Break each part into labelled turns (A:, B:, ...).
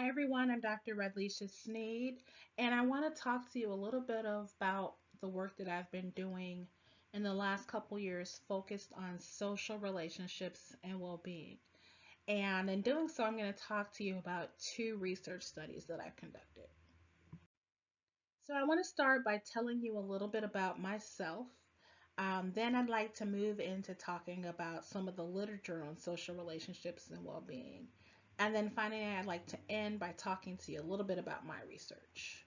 A: Hi everyone, I'm Dr. Redleisha Sneed, and I want to talk to you a little bit about the work that I've been doing in the last couple years focused on social relationships and well-being. And in doing so, I'm going to talk to you about two research studies that I've conducted. So I want to start by telling you a little bit about myself. Then I'd like to move into talking about some of the literature on social relationships and well-being. And then finally, I'd like to end by talking to you a little bit about my research.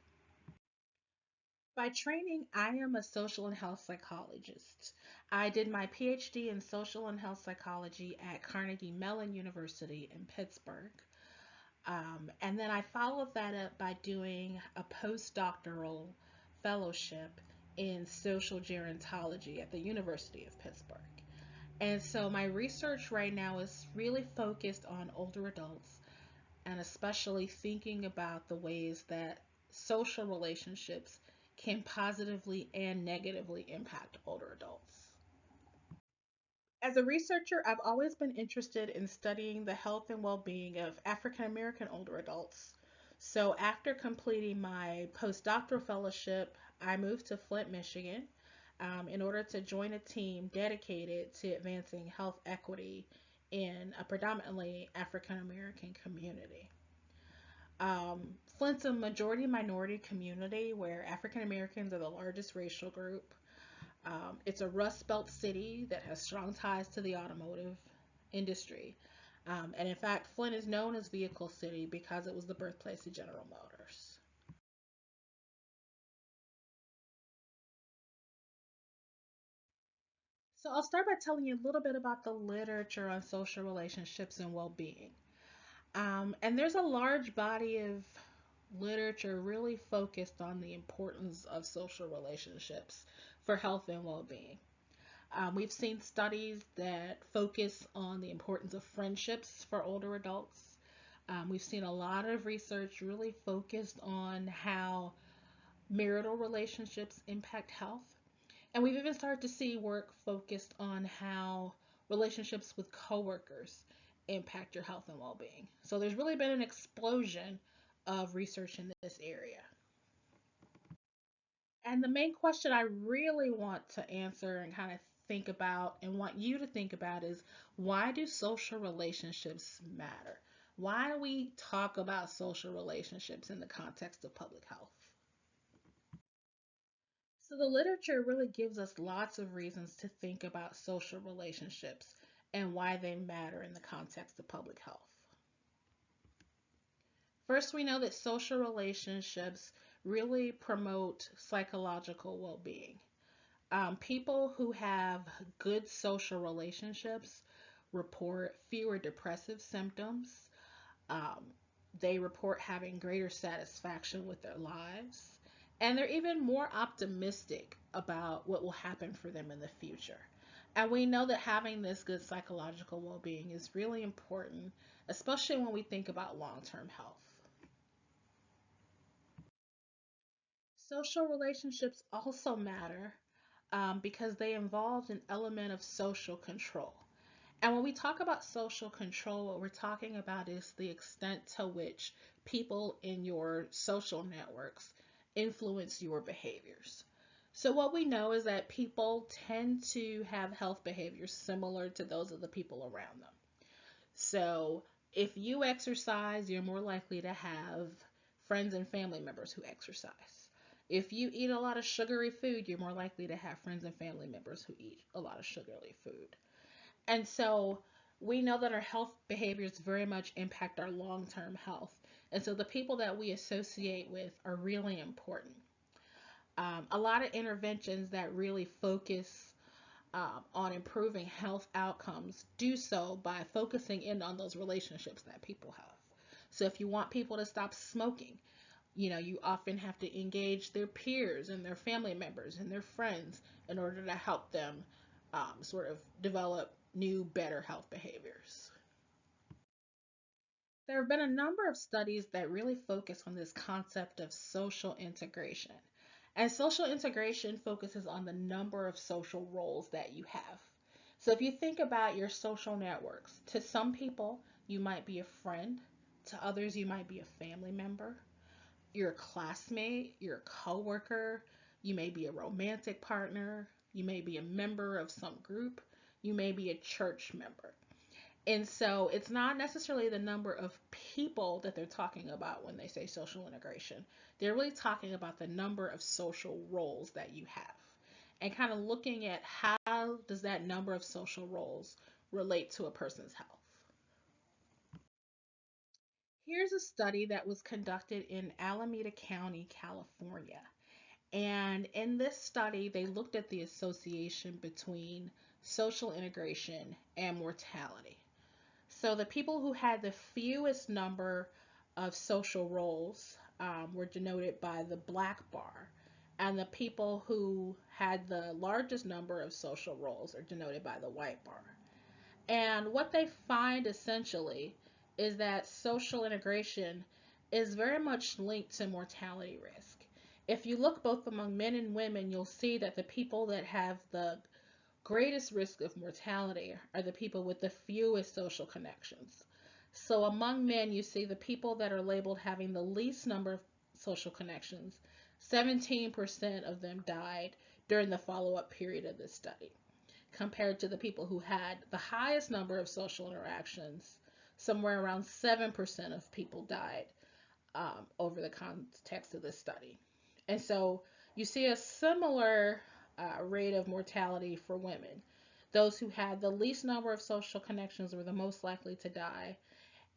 A: By training, I am a social and health psychologist. I did my PhD in social and health psychology at Carnegie Mellon University in Pittsburgh. And then I followed that up by doing a postdoctoral fellowship in social gerontology at the University of Pittsburgh. And so my research right now is really focused on older adults and especially thinking about the ways that social relationships can positively and negatively impact older adults. As a researcher, I've always been interested in studying the health and well being of African American older adults. So, after completing my postdoctoral fellowship, I moved to Flint, Michigan, in order to join a team dedicated to advancing health equity in a predominantly African American community. Flint's a majority minority community where African Americans are the largest racial group. It's a Rust Belt city that has strong ties to the automotive industry. And in fact, Flint is known as Vehicle City because it was the birthplace of General Motors. So I'll start by telling you a little bit about the literature on social relationships and well being. And there's a large body of literature really focused on the importance of social relationships for health and well being. We've seen studies that focus on the importance of friendships for older adults. We've seen a lot of research really focused on how marital relationships impact health. And we've even started to see work focused on how relationships with coworkers impact your health and well being. So there's really been an explosion of research in this area. And the main question I really want to answer and kind of think about and want you to think about is, why do social relationships matter? Why do we talk about social relationships in the context of public health? So, the literature really gives us lots of reasons to think about social relationships and why they matter in the context of public health. First, we know that social relationships really promote psychological well being. People who have good social relationships report fewer depressive symptoms. Um, they report having greater satisfaction with their lives. And they're even more optimistic about what will happen for them in the future. And we know that having this good psychological well being is really important, especially when we think about long term health. Social relationships also matter because they involve an element of social control. And when we talk about social control, what we're talking about is the extent to which people in your social networks influence your behaviors. So, what we know is that people tend to have health behaviors similar to those of the people around them. So, if you exercise, you're more likely to have friends and family members who exercise. If you eat a lot of sugary food, you're more likely to have friends and family members who eat a lot of sugary food. And so we know that our health behaviors very much impact our long term health. And so the people that we associate with are really important. A lot of interventions that really focus on improving health outcomes do so by focusing in on those relationships that people have. So if you want people to stop smoking, you often have to engage their peers and their family members and their friends in order to help them sort of develop new, better health behaviors. There have been a number of studies that really focus on this concept of social integration. And social integration focuses on the number of social roles that you have. So if you think about your social networks, to some people, you might be a friend. To others, you might be a family member, your classmate, your coworker, you may be a romantic partner, you may be a member of some group, you may be a church member. And so it's not necessarily the number of people that they're talking about when they say social integration. They're really talking about the number of social roles that you have and kind of looking at how does that number of social roles relate to a person's health. Here's a study that was conducted in Alameda County, California. And in this study, they looked at the association between social integration and mortality. So the people who had the fewest number of social roles were denoted by the black bar, and the people who had the largest number of social roles are denoted by the white bar. And what they find essentially is that social integration is very much linked to mortality risk. If you look both among men and women, you'll see that the people that have the greatest risk of mortality are the people with the fewest social connections. So among men, you see the people that are labeled having the least number of social connections, 17% of them died during the follow-up period of this study, compared to the people who had the highest number of social interactions. Somewhere around 7% of people died over the context of this study. And so you see a similar rate of mortality for women. Those who had the least number of social connections were the most likely to die.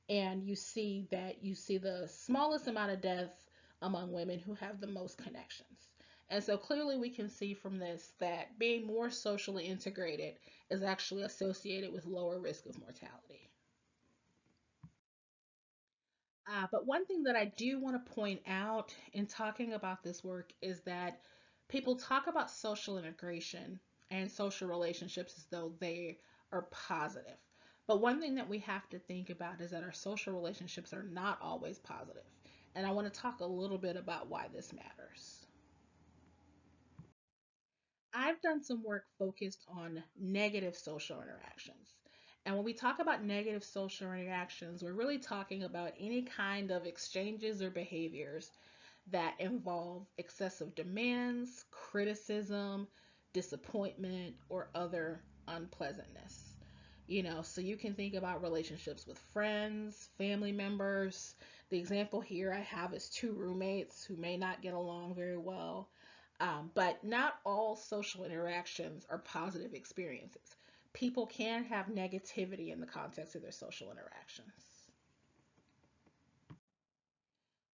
A: And you see the smallest amount of death among women who have the most connections. And so clearly we can see from this that being more socially integrated is actually associated with lower risk of mortality. But one thing that I do want to point out in talking about this work is that people talk about social integration and social relationships as though they are positive. But one thing that we have to think about is that our social relationships are not always positive. And I want to talk a little bit about why this matters. I've done some work focused on negative social interactions. And when we talk about negative social interactions, we're really talking about any kind of exchanges or behaviors that involve excessive demands, criticism, disappointment, or other unpleasantness. So you can think about relationships with friends, family members. The example here I have is two roommates who may not get along very well. But not all social interactions are positive experiences. People can have negativity in the context of their social interactions.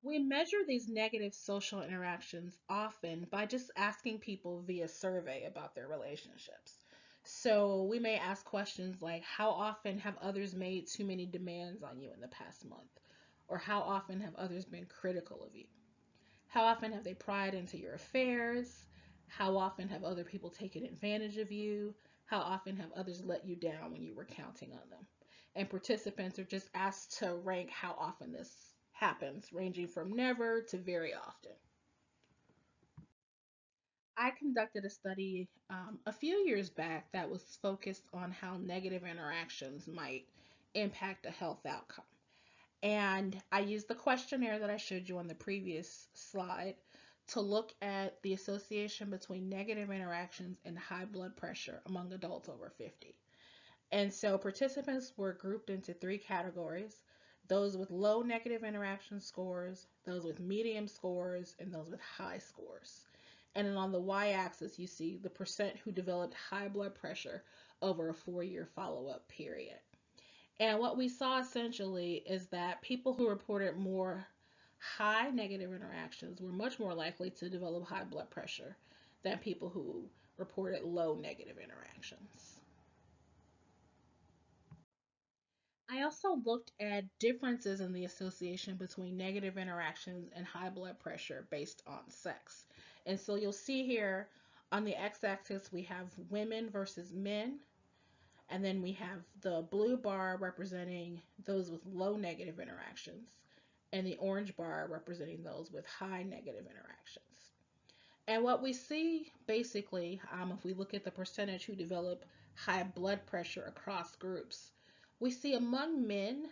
A: We measure these negative social interactions often by just asking people via survey about their relationships. So we may ask questions like, how often have others made too many demands on you in the past month? Or how often have others been critical of you? How often have they pried into your affairs? How often have other people taken advantage of you? How often have others let you down when you were counting on them? And participants are just asked to rank how often this happens, ranging from never to very often. I conducted a study a few years back that was focused on how negative interactions might impact a health outcome. And I used the questionnaire that I showed you on the previous slide to look at the association between negative interactions and high blood pressure among adults over 50. And so participants were grouped into three categories: those with low negative interaction scores, those with medium scores, and those with high scores. And then on the y-axis, you see the percent who developed high blood pressure over a 4-year follow-up period. And what we saw essentially is that people who reported more high negative interactions were much more likely to develop high blood pressure than people who reported low negative interactions. I also looked at differences in the association between negative interactions and high blood pressure based on sex. And so you'll see here on the x-axis we have women versus men, and then we have the blue bar representing those with low negative interactions, and the orange bar representing those with high negative interactions. And what we see basically, if we look at the percentage who develop high blood pressure across groups, we see among men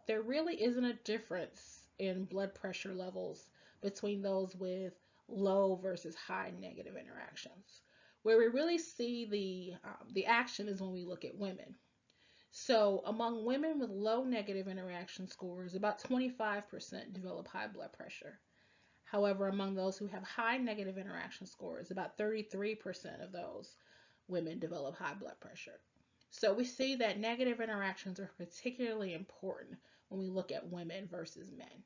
A: there really isn't a difference in blood pressure levels between those with low versus high negative interactions. Where we really see the action is when we look at women. So, among women with low negative interaction scores, about 25% develop high blood pressure. However, among those who have high negative interaction scores, about 33% of those women develop high blood pressure. So, we see that negative interactions are particularly important when we look at women versus men.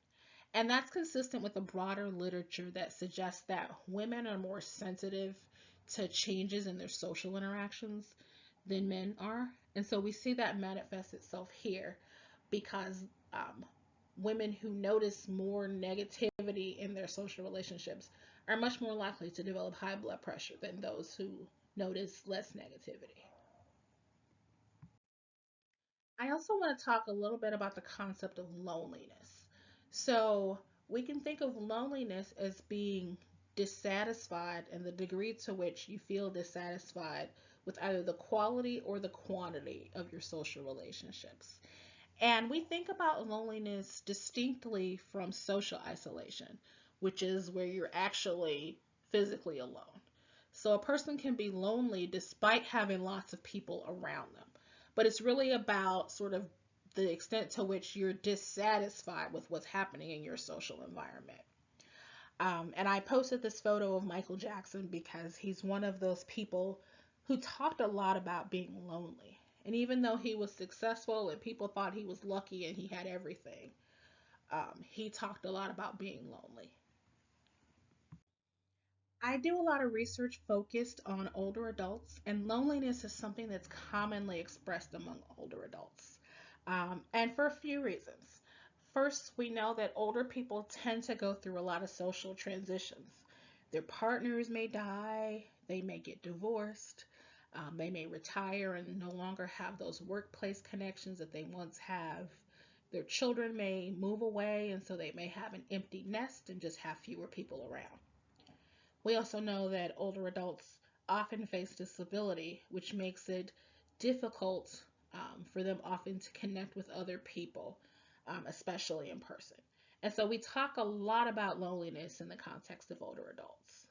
A: And that's consistent with the broader literature that suggests that women are more sensitive to changes in their social interactions than men are. And so we see that manifest itself here because women who notice more negativity in their social relationships are much more likely to develop high blood pressure than those who notice less negativity. I also want to talk a little bit about the concept of loneliness. So, we can think of loneliness as being dissatisfied and the degree to which you feel dissatisfied with either the quality or the quantity of your social relationships. And we think about loneliness distinctly from social isolation, which is where you're actually physically alone. So a person can be lonely despite having lots of people around them. But it's really about sort of the extent to which you're dissatisfied with what's happening in your social environment. And I posted this photo of Michael Jackson because he's one of those people who talked a lot about being lonely. And even though he was successful and people thought he was lucky and he had everything, he talked a lot about being lonely. I do a lot of research focused on older adults, and loneliness is something that's commonly expressed among older adults, and for a few reasons. First, we know that older people tend to go through a lot of social transitions. Their partners may die, they may get divorced, they may retire and no longer have those workplace connections that they once have. Their children may move away, and so they may have an empty nest and just have fewer people around. We also know that older adults often face disability, which makes it difficult for them often to connect with other people, especially in person. And so we talk a lot about loneliness in the context of older adults.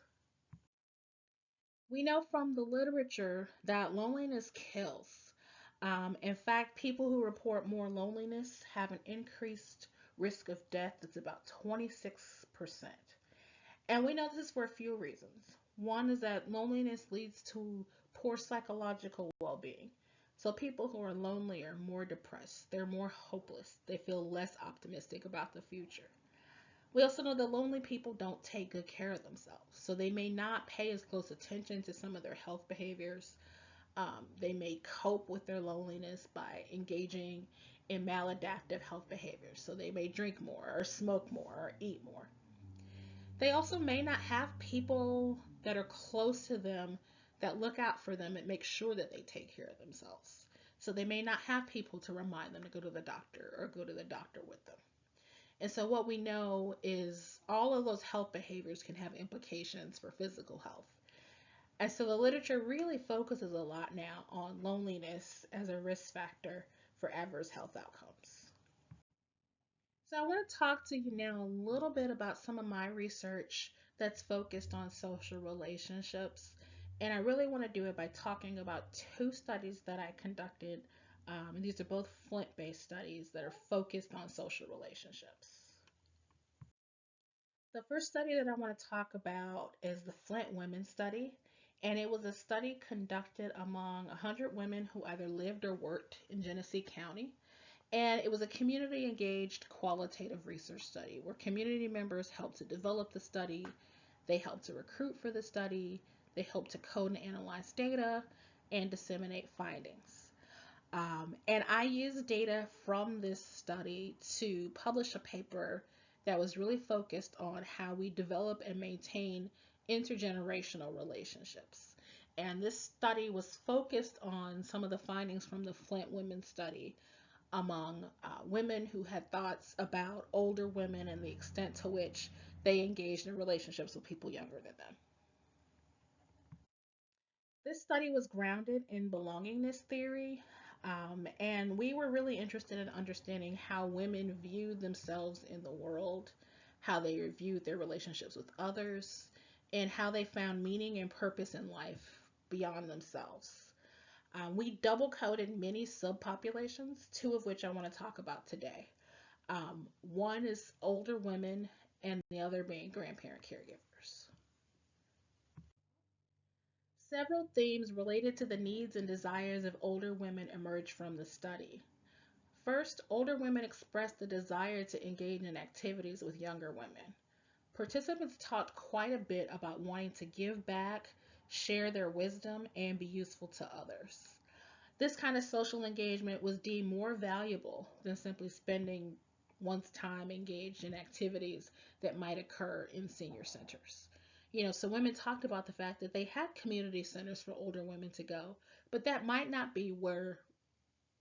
A: We know from the literature that loneliness kills. In fact, people who report more loneliness have an increased risk of death that's about 26%. And we know this is for a few reasons. One is that loneliness leads to poor psychological well being. So people who are lonely are more depressed, they're more hopeless, they feel less optimistic about the future. We also know that lonely people don't take good care of themselves. So they may not pay as close attention to some of their health behaviors. They may cope with their loneliness by engaging in maladaptive health behaviors. So they may drink more, or smoke more, or eat more. They also may not have people that are close to them that look out for them and make sure that they take care of themselves. So they may not have people to remind them to go to the doctor or go to the doctor with them. And so what we know is all of those health behaviors can have implications for physical health. And so the literature really focuses a lot now on loneliness as a risk factor for adverse health outcomes. So, I want to talk to you now a little bit about some of my research that's focused on social relationships. And I really want to do it by talking about two studies that I conducted. And these are both Flint based studies that are focused on social relationships. The first study that I want to talk about is the Flint Women Study. And it was a study conducted among 100 women who either lived or worked in Genesee County. And it was a community engaged qualitative research study where community members helped to develop the study, they helped to recruit for the study, they helped to code and analyze data, and disseminate findings. And I used data from this study to publish a paper that was really focused on how we develop and maintain intergenerational relationships. And this study was focused on some of the findings from the Flint Women Study among women who had thoughts about older women and the extent to which they engaged in relationships with people younger than them. This study was grounded in belongingness theory, And we were really interested in understanding how women viewed themselves in the world, how they viewed their relationships with others, and how they found meaning and purpose in life beyond themselves. We double coded many subpopulations, two of which I want to talk about today. One is older women, and the other being grandparent caregivers. Several themes related to the needs and desires of older women emerged from the study. First, older women expressed the desire to engage in activities with younger women. Participants talked quite a bit about wanting to give back, share their wisdom, and be useful to others. This kind of social engagement was deemed more valuable than simply spending one's time engaged in activities that might occur in senior centers. So women talked about the fact that they had community centers for older women to go, but that might not be where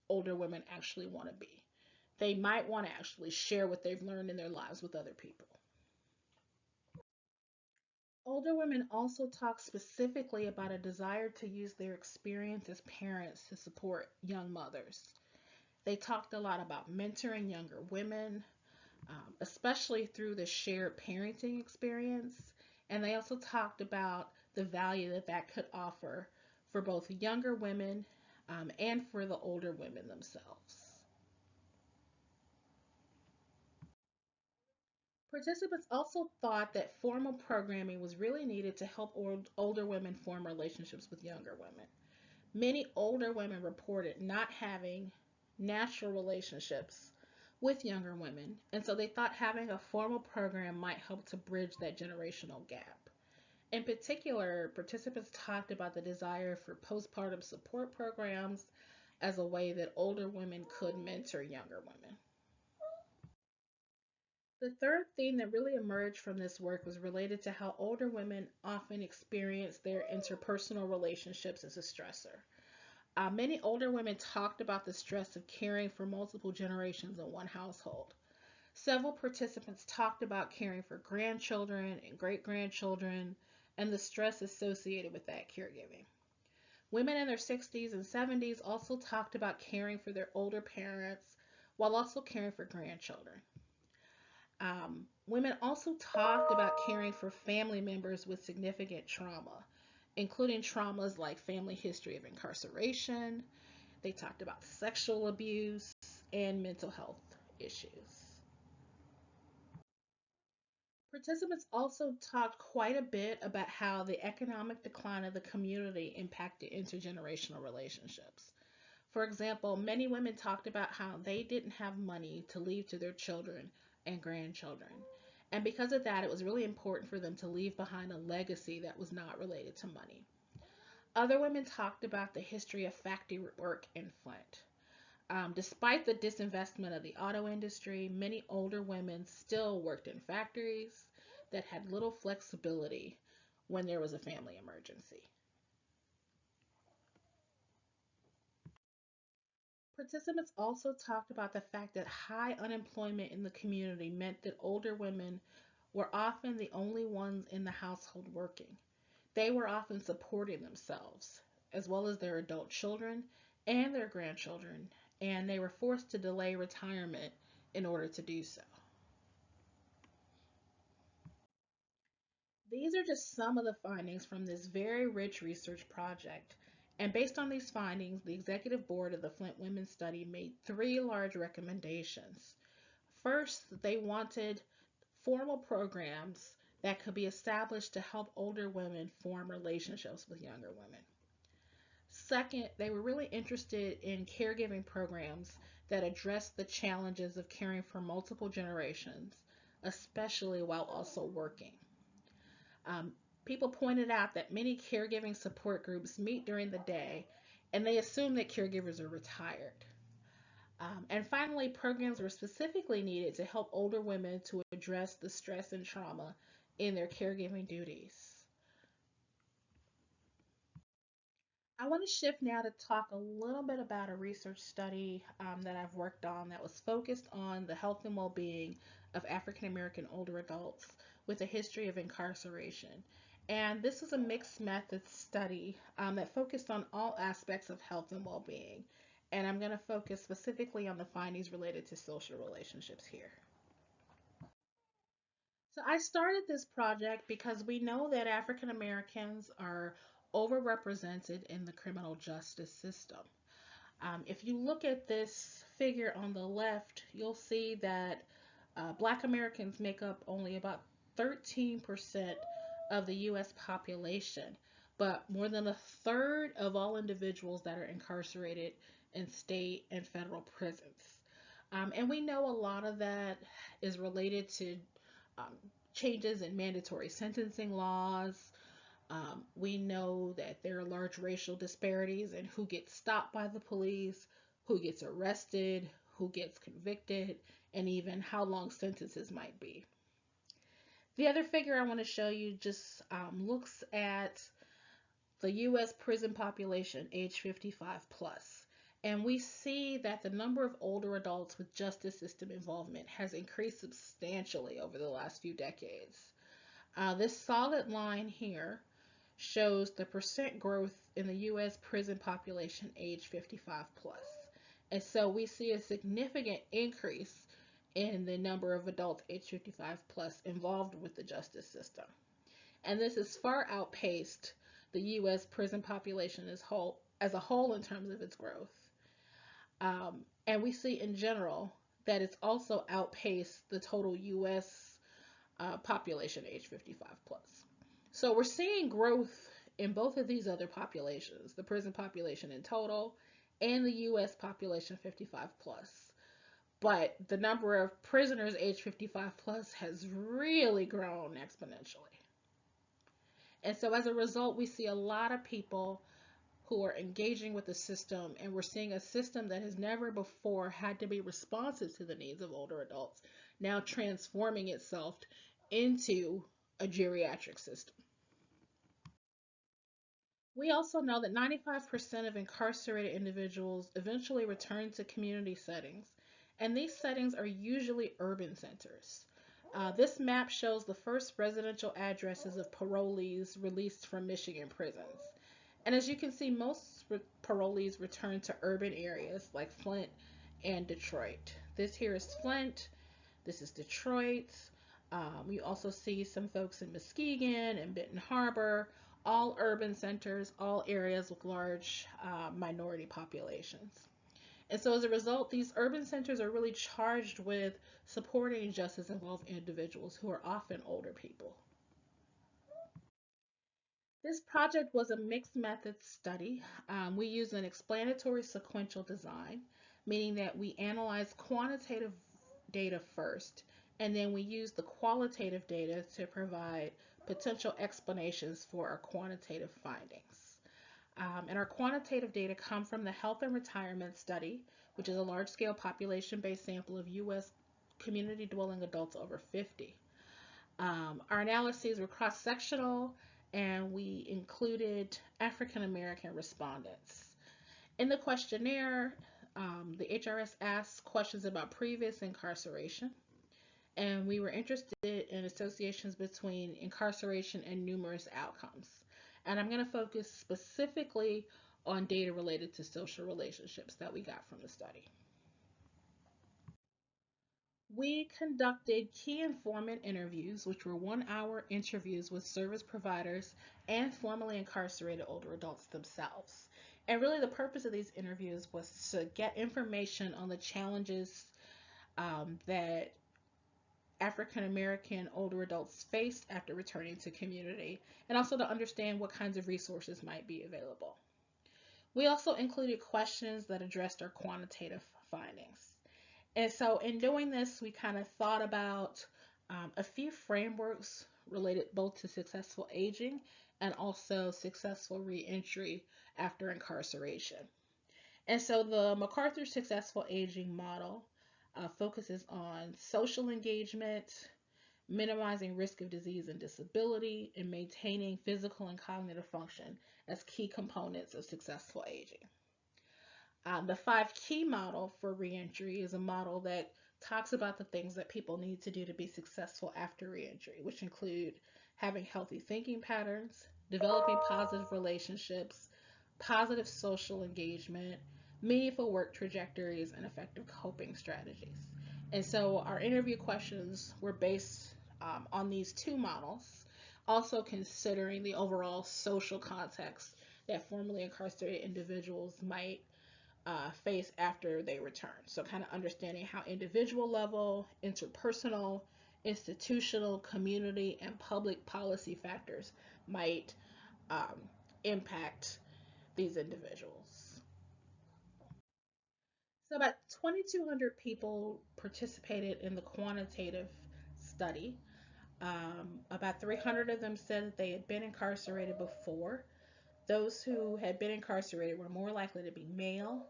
A: older women actually want to be. They might want to actually share what they've learned in their lives with other people. Older women also talk specifically about a desire to use their experience as parents to support young mothers. They talked a lot about mentoring younger women, especially through the shared parenting experience. And they also talked about the value that that could offer for both younger women and for the older women themselves. Participants also thought that formal programming was really needed to help older women form relationships with younger women. Many older women reported not having natural relationships with younger women, and so they thought having a formal program might help to bridge that generational gap. In particular, participants talked about the desire for postpartum support programs as a way that older women could mentor younger women. The third theme that really emerged from this work was related to how older women often experience their interpersonal relationships as a stressor. Many older women talked about the stress of caring for multiple generations in one household. Several participants talked about caring for grandchildren and great grandchildren and the stress associated with that caregiving. Women in their 60s and 70s also talked about caring for their older parents while also caring for grandchildren. Women also talked about caring for family members with significant trauma, including traumas like family history of incarceration. They talked about sexual abuse and mental health issues. Participants also talked quite a bit about how the economic decline of the community impacted intergenerational relationships. For example, many women talked about how they didn't have money to leave to their children and grandchildren. And because of that, it was really important for them to leave behind a legacy that was not related to money. Other women talked about the history of factory work in Flint. Despite the disinvestment of the auto industry, many older women still worked in factories that had little flexibility when there was a family emergency. Participants also talked about the fact that high unemployment in the community meant that older women were often the only ones in the household working. They were often supporting themselves, as well as their adult children and their grandchildren, and they were forced to delay retirement in order to do so. These are just some of the findings from this very rich research project. And based on these findings, the executive board of the Flint Women's Study made three large recommendations. First, they wanted formal programs that could be established to help older women form relationships with younger women. Second, they were really interested in caregiving programs that address the challenges of caring for multiple generations, especially while also working. Um, People pointed out that many caregiving support groups meet during the day and they assume that caregivers are retired. And finally, programs were specifically needed to help older women to address the stress and trauma in their caregiving duties. I want to shift now to talk a little bit about a research study that I've worked on that was focused on the health and well being of African American older adults with a history of incarceration. And this is a mixed method study that focused on all aspects of health and well being. And I'm going to focus specifically on the findings related to social relationships here. So I started this project because we know that African Americans are overrepresented in the criminal justice system. If you look at this figure on the left, you'll see that Black Americans make up only about 13% of the US population, but more than a third of all individuals that are incarcerated in state and federal prisons. And we know a lot of that is related to um, changes in mandatory sentencing laws. We know that there are large racial disparities in who gets stopped by the police, who gets arrested, who gets convicted, and even how long sentences might be. The other figure I want to show you just looks at the U.S. prison population age 55 plus. And we see that the number of older adults with justice system involvement has increased substantially over the last few decades. This solid line here shows the percent growth in the U.S. prison population age 55 plus. And so we see a significant increase in the number of adults age 55 plus involved with the justice system. And this has far outpaced the U.S. prison population as a whole in terms of its growth. And we see in general that it's also outpaced the total U.S. Population age 55 plus. So we're seeing growth in both of these other populations, the prison population in total and the US population 55 plus. But the number of prisoners age 55 plus has really grown exponentially. And so as a result, we see a lot of people who are engaging with the system, and we're seeing a system that has never before had to be responsive to the needs of older adults, now transforming itself into a geriatric system. We also know that 95% of incarcerated individuals eventually return to community settings, and these settings are usually urban centers. This map shows the first residential addresses of parolees released from Michigan prisons. And as you can see, most parolees return to urban areas like Flint and Detroit. This here is Flint, this is Detroit. You also see some folks in Muskegon and Benton Harbor, all urban centers, all areas with large minority populations. And so as a result, these urban centers are really charged with supporting justice involved individuals who are often older people. This project was a mixed method study. We used an explanatory sequential design, meaning that we analyzed quantitative data first, and then we used the qualitative data to provide potential explanations for our quantitative findings. And our quantitative data come from the Health and Retirement Study, which is a large-scale population-based sample of U.S. community dwelling adults over 50. Our analyses were cross-sectional, and we included African American respondents. In the questionnaire, the HRS asked questions about previous incarceration, and we were interested in associations between incarceration and numerous outcomes. And I'm going to focus specifically on data related to social relationships that we got from the study. We conducted key informant interviews, which were 1 hour interviews with service providers and formerly incarcerated older adults themselves. And really, the purpose of these interviews was to get information on the challenges that African American older adults faced after returning to community, and also to understand what kinds of resources might be available. We also included questions that addressed our quantitative findings. And so in doing this, we kind of thought about a few frameworks related both to successful aging and also successful reentry after incarceration. And so the MacArthur Successful Aging Model focuses on social engagement, minimizing risk of disease and disability, and maintaining physical and cognitive function as key components of successful aging. The 5 Key model for reentry is a model that talks about the things that people need to do to be successful after reentry, which include having healthy thinking patterns, developing positive relationships, positive social engagement, meaningful work trajectories, and effective coping strategies. And so our interview questions were based on these two models, also considering the overall social context that formerly incarcerated individuals might face after they return. So, kind of understanding how individual level, interpersonal, institutional, community, and public policy factors might um, impact these individuals. So, about 2,200 people participated in the quantitative study. About 300 of them said that they had been incarcerated before. Those who had been incarcerated were more likely to be male.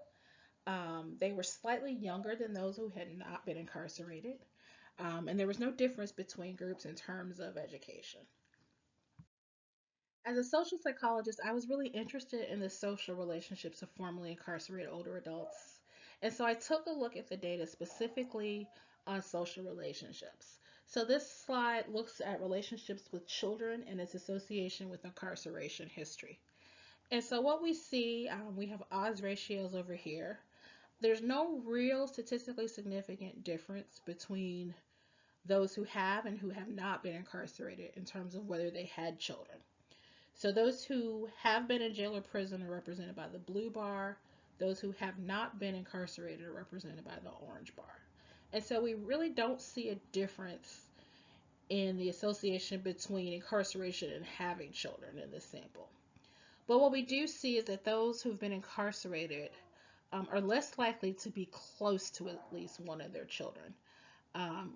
A: They were slightly younger than those who had not been incarcerated. And there was no difference between groups in terms of education. As a social psychologist, I was really interested in the social relationships of formerly incarcerated older adults. And so I took a look at the data specifically on social relationships. So this slide looks at relationships with children and its association with incarceration history. And so what we see, we have odds ratios over here. There's no real statistically significant difference between those who have and who have not been incarcerated in terms of whether they had children. So those who have been in jail or prison are represented by the blue bar. Those who have not been incarcerated are represented by the orange bar. And so we really don't see a difference in the association between incarceration and having children in this sample. But what we do see is that those who've been incarcerated are less likely to be close to at least one of their children. Um,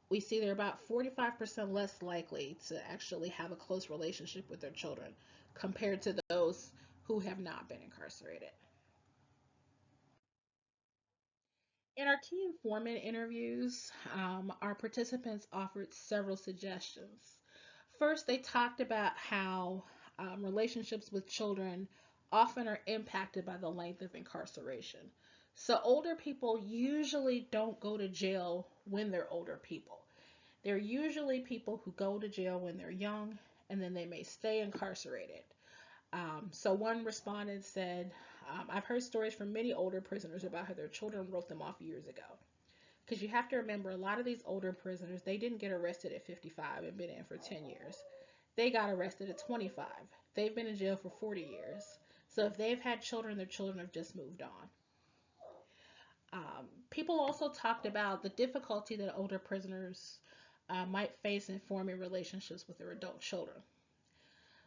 A: we see they're about 45% less likely to actually have a close relationship with their children compared to those who have not been incarcerated. In our key informant interviews, our participants offered several suggestions. First, they talked about how relationships with children often are impacted by the length of incarceration. So, older people usually don't go to jail when they're older people. They're usually people who go to jail when they're young and then they may stay incarcerated. So one respondent said, I've heard stories from many older prisoners about how their children wrote them off years ago. Because you have to remember, a lot of these older prisoners, they didn't get arrested at 55 and been in for 10 years. They got arrested at 25. They've been in jail for 40 years. So if they've had children, their children have just moved on. People also talked about the difficulty that older prisoners might face in forming relationships with their adult children.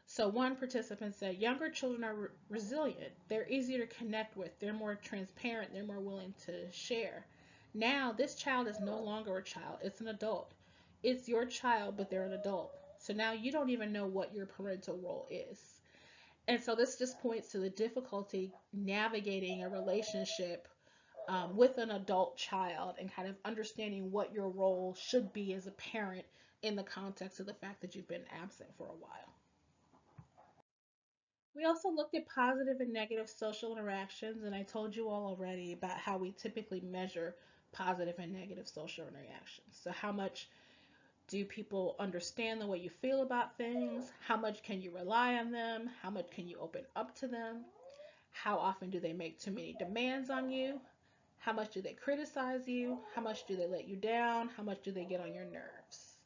A: So one participant said younger children are resilient. They're easier to connect with. They're more transparent. They're more willing to share. Now, this child is no longer a child. It's an adult. It's your child, but they're an adult. So now you don't even know what your parental role is. And so this just points to the difficulty navigating a relationship with an adult child and kind of understanding what your role should be as a parent in the context of the fact that you've been absent for a while. We also looked at positive and negative social interactions, and I told you all already about how we typically measure positive and negative social interactions. So, how much do people understand the way you feel about things? How much can you rely on them? How much can you open up to them? How often do they make too many demands on you? How much do they criticize you? How much do they let you down? How much do they get on your nerves?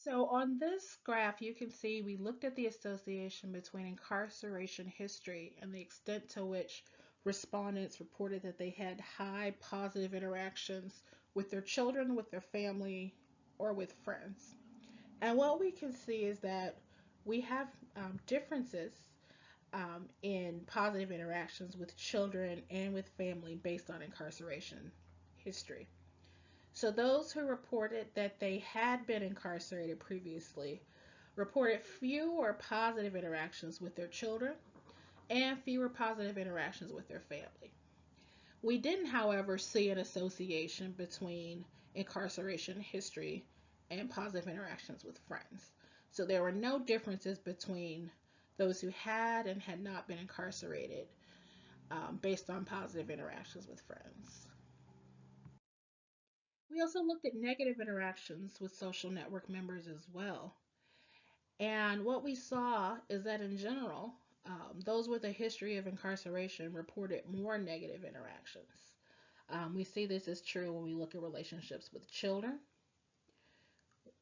A: So on this graph, you can see we looked at the association between incarceration history and the extent to which respondents reported that they had high positive interactions with their children, with their family, or with friends. And what we can see is that we have differences in positive interactions with children and with family based on incarceration history. So those who reported that they had been incarcerated previously reported fewer positive interactions with their children and fewer positive interactions with their family. We didn't, however, see an association between incarceration history and positive interactions with friends. So there were no differences between those who had and had not been incarcerated based on positive interactions with friends. We also looked at negative interactions with social network members as well. And what we saw is that in general, Those with a history of incarceration reported more negative interactions. We see this is true when we look at relationships with children.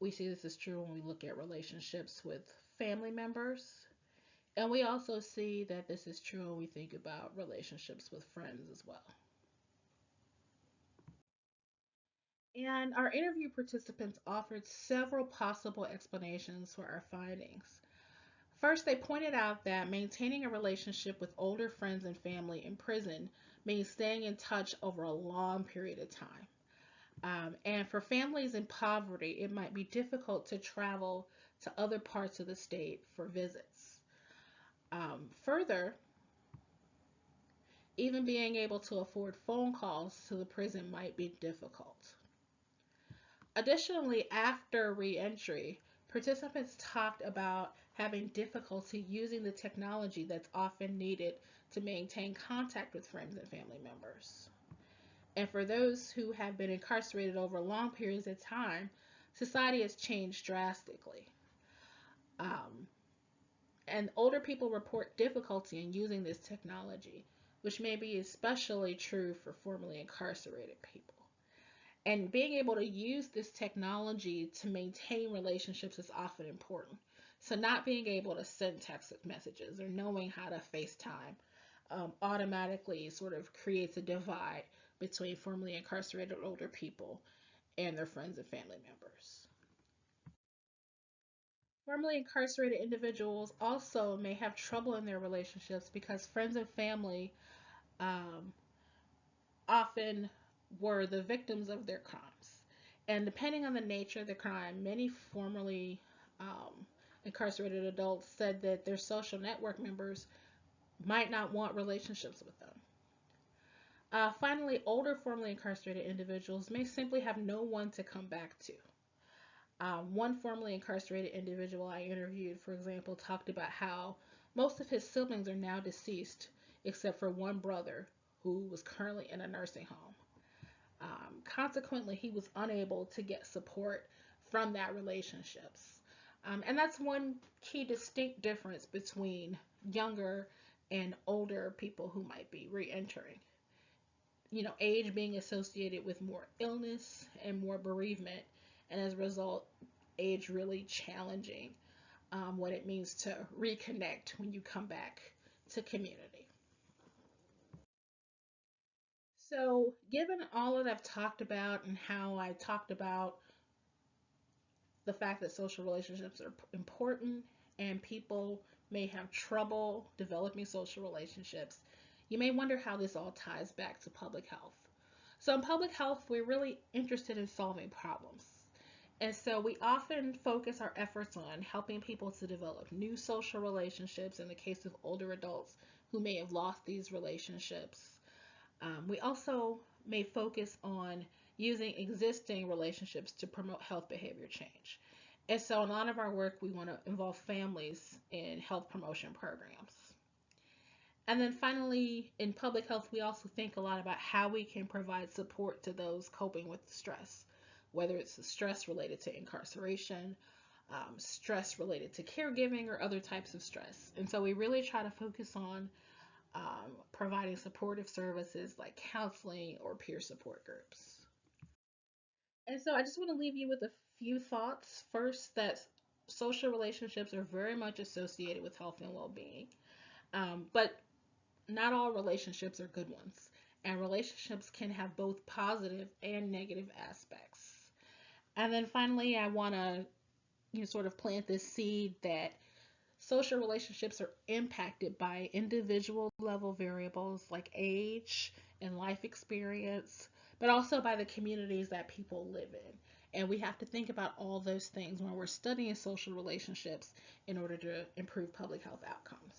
A: We see this is true when we look at relationships with family members. And we also see that this is true when we think about relationships with friends as well. And our interview participants offered several possible explanations for our findings. First, they pointed out that maintaining a relationship with older friends and family in prison means staying in touch over a long period of time. And for families in poverty, it might be difficult to travel to other parts of the state for visits. Further, even being able to afford phone calls to the prison might be difficult. Additionally, after reentry, participants talked about having difficulty using the technology that's often needed to maintain contact with friends and family members. And for those who have been incarcerated over long periods of time, society has changed drastically. Um, and older people report difficulty in using this technology, which may be especially true for formerly incarcerated people. And being able to use this technology to maintain relationships is often important. So, not being able to send text messages or knowing how to FaceTime automatically sort of creates a divide between formerly incarcerated older people and their friends and family members. Formerly incarcerated individuals also may have trouble in their relationships because friends and family um, often were the victims of their crimes. And depending on the nature of the crime, many formerly incarcerated adults said that their social network members might not want relationships with them. Finally, older formerly incarcerated individuals may simply have no one to come back to. One formerly incarcerated individual I interviewed, for example, talked about how most of his siblings are now deceased, except for one brother who was currently in a nursing home. Consequently, he was unable to get support from that relationships. And that's one key distinct difference between younger and older people who might be re-entering. Age being associated with more illness and more bereavement, and as a result, age really challenging what it means to reconnect when you come back to community. So, given all that I've talked about and how I talked about the fact that social relationships are important and people may have trouble developing social relationships, you may wonder how this all ties back to public health. So, in public health, we're really interested in solving problems. And so, we often focus our efforts on helping people to develop new social relationships in the case of older adults who may have lost these relationships. We also may focus on using existing relationships to promote health behavior change. And so, in a lot of our work, we want to involve families in health promotion programs. And then finally, in public health, we also think a lot about how we can provide support to those coping with stress, whether it's stress related to incarceration, stress related to caregiving, or other types of stress. And so we really try to focus on providing supportive services like counseling or peer support groups. And so I just want to leave you with a few thoughts. First, that social relationships are very much associated with health and well being, but not all relationships are good ones. And relationships can have both positive and negative aspects. And then finally, I want to sort of plant this seed that social relationships are impacted by individual level variables like age and life experience, but also by the communities that people live in. And we have to think about all those things when we're studying social relationships in order to improve public health outcomes.